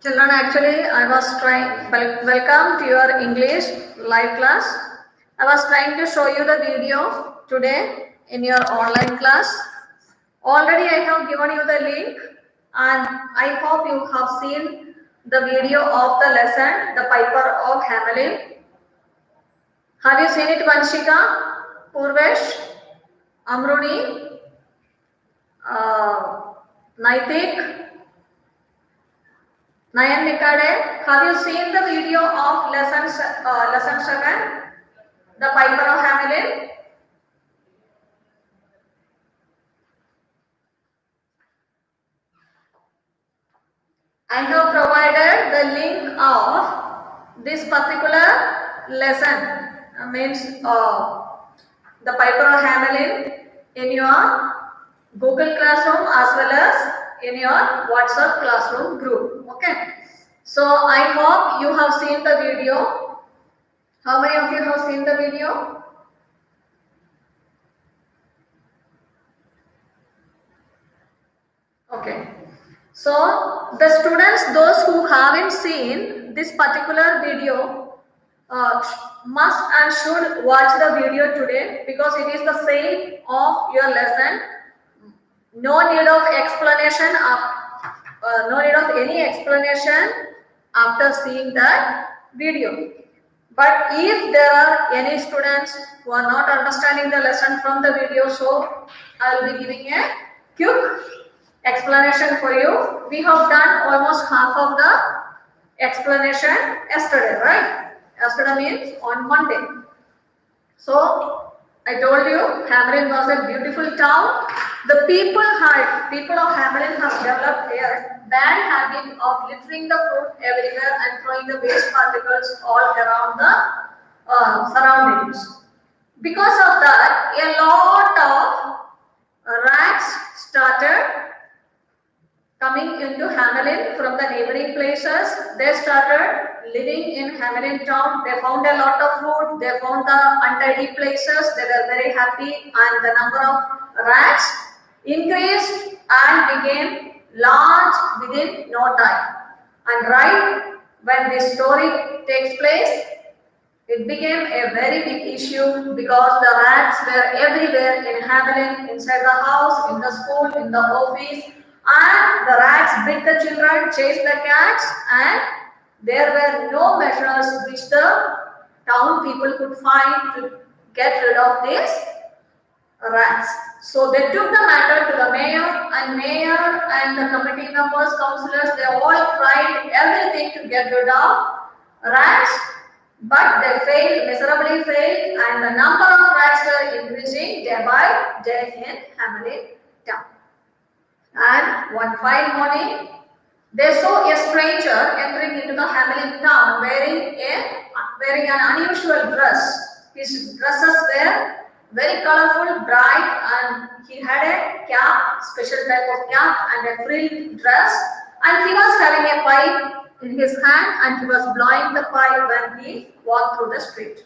Children, actually, I was trying, welcome to your English live class. I was trying to show you the video today in your online class. Already I have given you the link and I hope you have seen the video of the lesson, The Piper of Hamelin. Have you seen it, Vanshika, Purvesh, Amruni, Naitik? Nayan Nikade, have you seen the video of lesson 7, The Piper of Hamelin? I have provided the link of this particular lesson, means The Piper of Hamelin in your Google Classroom as well as in your WhatsApp classroom group. Okay. So I hope you have seen the video. How many of you have seen the video? Okay. So the students, those who haven't seen this particular video, must and should watch the video today because it is the same of your lesson. No need of explanation no need of any explanation after seeing that video. But if there are any students who are not understanding the lesson from the video, so I will be giving a quick explanation for you. We have done almost half of the explanation yesterday, right? Yesterday means on Monday. So I told you Hamelin was a beautiful town. The people of Hamelin have developed a bad habit of littering the food everywhere and throwing the waste particles all around the surroundings. Because of that, a lot of rats started coming into Hamelin from the neighboring places. They started living in Hamelin town. They found a lot of food. They found the untidy places. They were very happy, and the number of rats increased and became large within no time. And right when this story takes place, it became a very big issue because the rats were everywhere in Hamelin, inside the house, in the school, in the office, and the rats bit the children, chased the cats, and there were no measures which the town people could find to get rid of these rats. So they took the matter to the mayor and the committee members, councillors, they all tried everything to get rid of rats, but they miserably failed, and the number of rats were increasing day by day in Hamelin town. And one fine morning, they saw a stranger entering into the Hamelin town wearing an unusual dress. His dresses were very colorful, bright, and he had a cap, special type of cap, and a frilled dress. And he was having a pipe in his hand, and he was blowing the pipe when he walked through the street.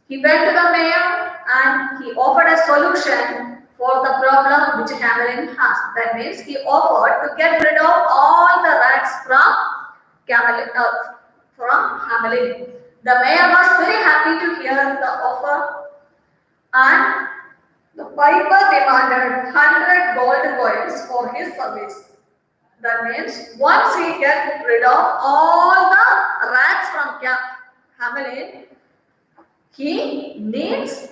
He went to the mayor and he offered a solution for the problem which Hamelin has. That means he offered to get rid of all the rats from Hamelin. The mayor was very happy to hear the offer, and the piper demanded 100 gold coins for his service. That means once he gets rid of all the rats from Hamelin, he needs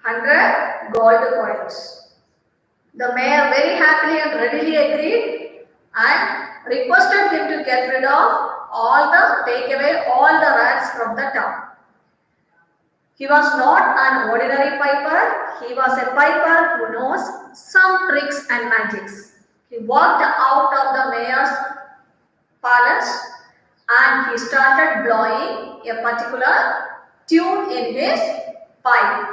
100 gold coins. The mayor very happily and readily agreed and requested him to take away all the rats from the town. He was not an ordinary piper. He was a piper who knows some tricks and magics. He walked out of the mayor's palace and he started blowing a particular tune in his pipe.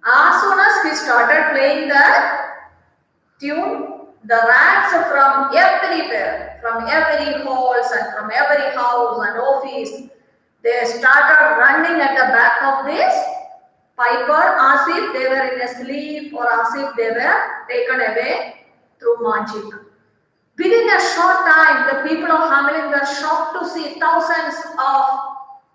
As soon as he started playing that tune, the rats from everywhere, from every halls and from every house and office, they started running at the back of this piper as if they were in a sleep or as if they were taken away through magic. Within a short time, the people of Hamelin were shocked to see thousands of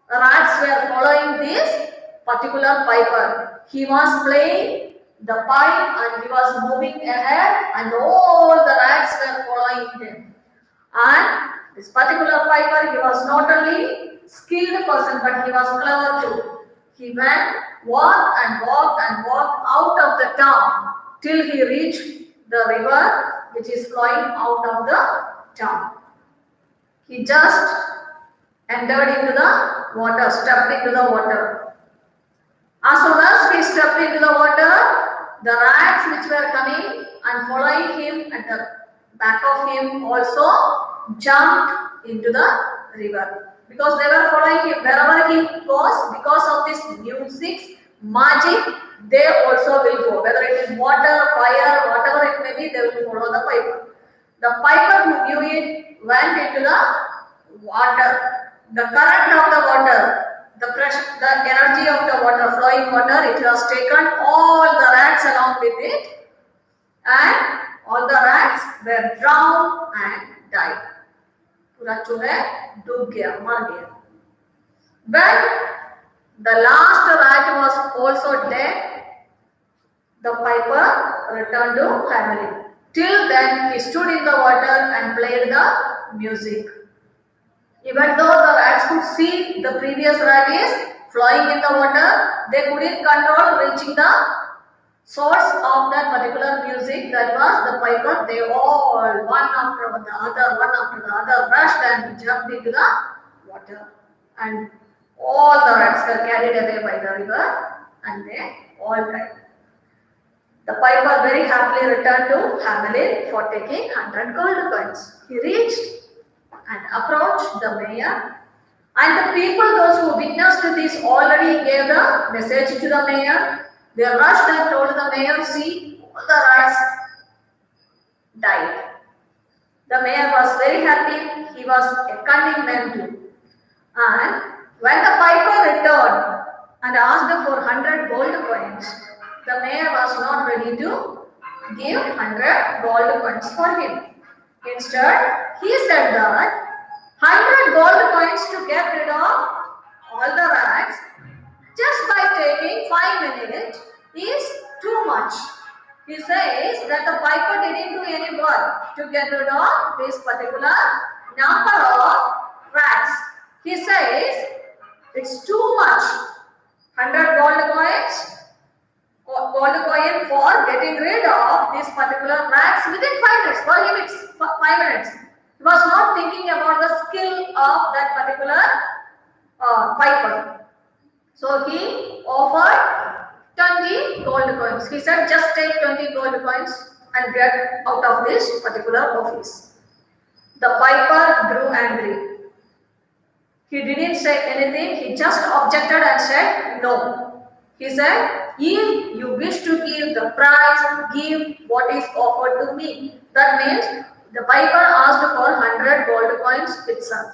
rats were following this particular piper. He was playing the pipe and he was moving ahead, and all the rats were following him. And this particular piper, he was not only skilled person, but he was clever too. He went, walked and walked and walked out of the town till he reached the river which is flowing out of the town. He just entered into the water, stepped into the water. As soon as he stepped into the water, the rats which were coming and following him at the back of him also jumped into the river. Because they were following him wherever he goes, because of this music, magic, they also will go. Whether it is water, fire, whatever it may be, they will follow the piper. The piper who knew it went into the water. The current of the water, the pressure, the energy of the water, flowing water, it has taken all the rats along with it, and all the rats were drowned and died. When the last rat was also dead, the piper returned to Hamelin. Till then, he stood in the water and played the music. Even though the rats could see the previous rat is flowing in the water, they couldn't control reaching the source of that particular music, that was the piper. They all, one after the other, rushed and jumped into the water. And all the rats were carried away by the river and they all died. The piper very happily returned to Hamelin for taking 100 gold coins. He reached and approached the mayor, and the people, those who witnessed this, already gave the message to the mayor. They rushed and told the mayor, see, all the rats died. The mayor was very happy. He was a cunning man too. And when the piper returned and asked for 100 gold coins, the mayor was not ready to give 100 gold coins for him. Instead, he said that 100 gold coins to get rid of all the rats just by taking 5 minutes is too much. He says that the piper didn't do any work to get rid of this particular number of rats. He says it's too much. 100 gold coins for getting rid of this particular rats within 5 minutes. For him it's 5 minutes. He was not thinking about the skill of that particular piper. So he offered 20 gold coins. He said, just take 20 gold coins and get out of this particular office. The piper grew angry. He didn't say anything. He just objected and said, no. He said, if you wish to give the price, give what is offered to me. That means the piper asked for 100 gold coins itself.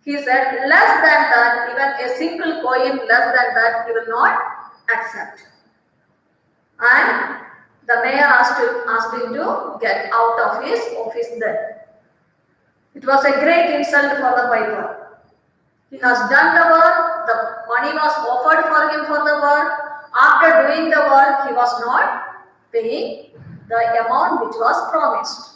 He said, less than that, even a single coin less than that, he will not accept. And the mayor asked him to get out of his office then. It was a great insult for the piper. He has done the work, the money was offered for him for the work. After doing the work, he was not paying the amount which was promised.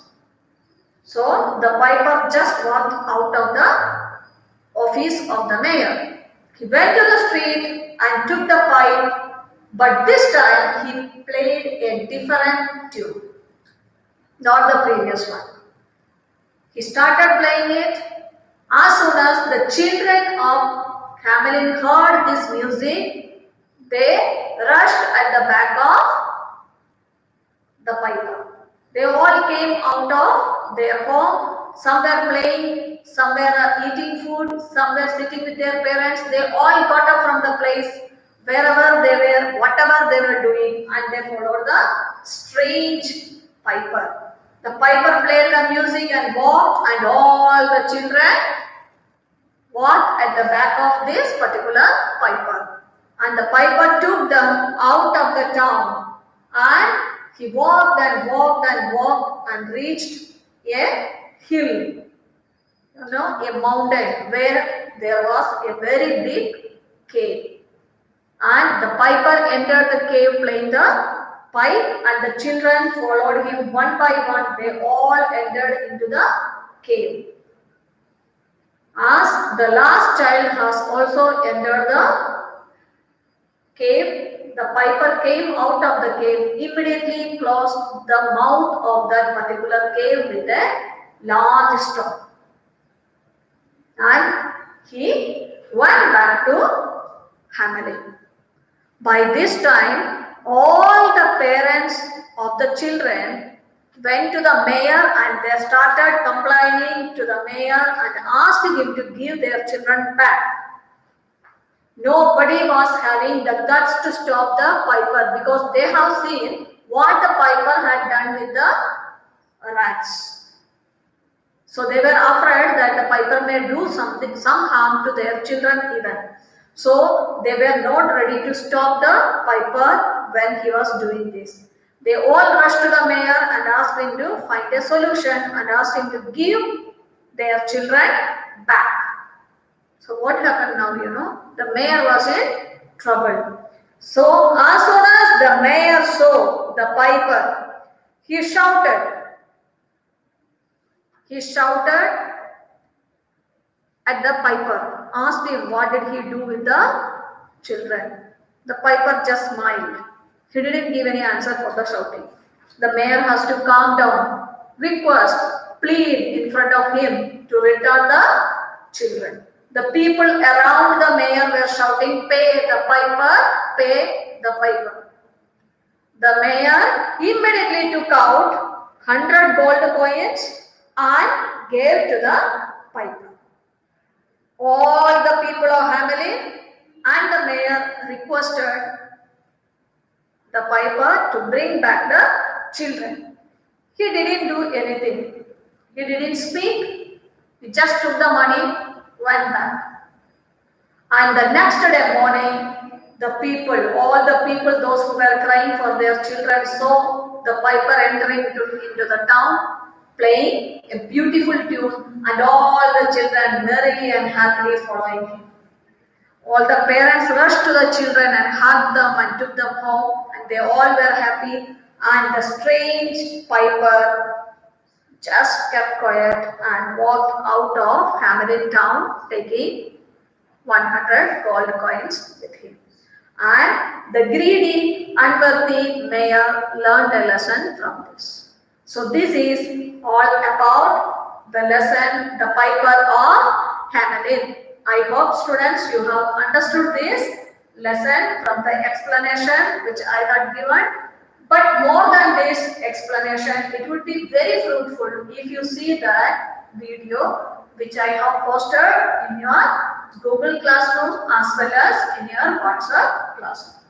So the piper just walked out of the office of the mayor. He went to the street and took the pipe, but this time he played a different tune, not the previous one. He started playing it. As soon as the children of Hamelin heard this music, they rushed at the back of the piper. They all came out of their home. Some were playing, some were eating food, some were sitting with their parents. They all got up from the place wherever they were, whatever they were doing, and they followed the strange piper. The piper played the music and walked, and all the children walked at the back of this particular piper. And the piper took them out of the town, and he walked and walked and walked and reached a hill, a mountain where there was a very big cave. And the piper entered the cave playing the pipe, and the children followed him one by one. They all entered into the cave. As the last child has also entered the cave, the piper came out of the cave, immediately closed the mouth of that particular cave with a large stone. And he went back to Hamelin. By this time, all the parents of the children went to the mayor, and they started complaining to the mayor and asked him to give their children back. Nobody was having the guts to stop the piper, because they have seen what the piper had done with the rats. So they were afraid that the piper may do some harm to their children even. So they were not ready to stop the piper when he was doing this. They all rushed to the mayor and asked him to find a solution, and asked him to give their children back. So what happened now, the mayor was in trouble. So as soon as the mayor saw the piper, he shouted at the piper, asked him what did he do with the children. The piper just smiled. He didn't give any answer for the shouting. The mayor has to calm down, request, plead in front of him to return the children. The people around the mayor were shouting, pay the piper, pay the piper. The mayor immediately took out 100 gold coins and gave to the piper. All the people of Hamelin and the mayor requested the piper to bring back the children. He didn't do anything. He didn't speak. He just took the money, went back. And the next day morning, all the people, those who were crying for their children, saw the piper entering into the town, playing a beautiful tune, and all the children merrily and happily following him. All the parents rushed to the children and hugged them and took them home, and they all were happy. And the strange piper just kept quiet and walked out of Hamelin town, taking 100 gold coins with him. And the greedy, unworthy mayor learned a lesson from this. So this is all about the lesson, the piper of Hamelin. I hope students you have understood this lesson from the explanation which I had given. But more than this explanation, it would be very fruitful if you see that video which I have posted in your Google Classroom as well as in your WhatsApp classroom.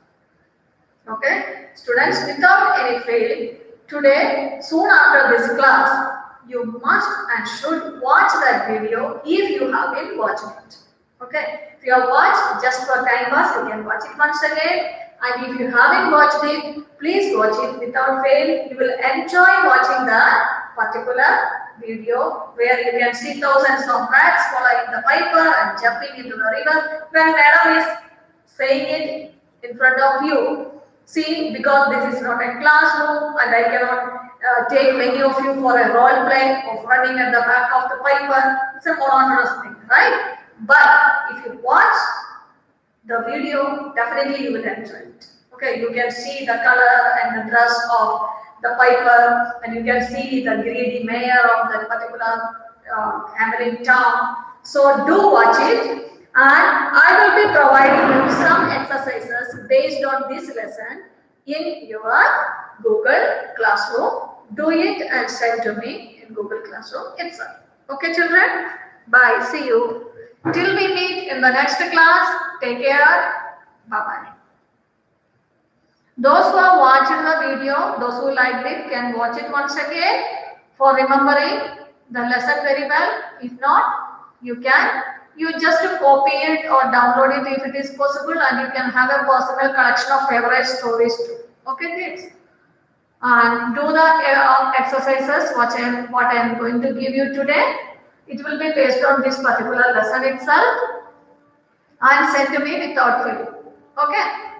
Okay, students, without any fail, today, soon after this class, you must and should watch that video if you have been watching it. Okay, if you have watched just for time pass, you can watch it once again. And if you haven't watched it, please watch it without fail. You will enjoy watching that particular video where you can see thousands of rats following the piper and jumping into the river. When madam is saying it in front of you, see, because this is not a classroom and I cannot take many of you for a role play of running at the back of the piper. It's a monotonous thing, right? But if you watch the video, definitely you will enjoy it. Okay, you can see the color and the dress of the piper, and you can see the greedy mayor of that particular Hamelin town. So do watch it, and I will be providing you some exercises based on this lesson in your Google Classroom. Do it and send to me in Google Classroom itself. Okay, children? Bye. See you. Till we meet in the next class, take care. Bye-bye. Those who have watched the video, those who liked it can watch it once again for remembering the lesson very well. If not, you just copy it or download it if it is possible, and you can have a personal collection of favorite stories too. Okay, kids? And do the exercises what I am going to give you today. It will be based on this particular lesson itself and sent to me without fail. Okay?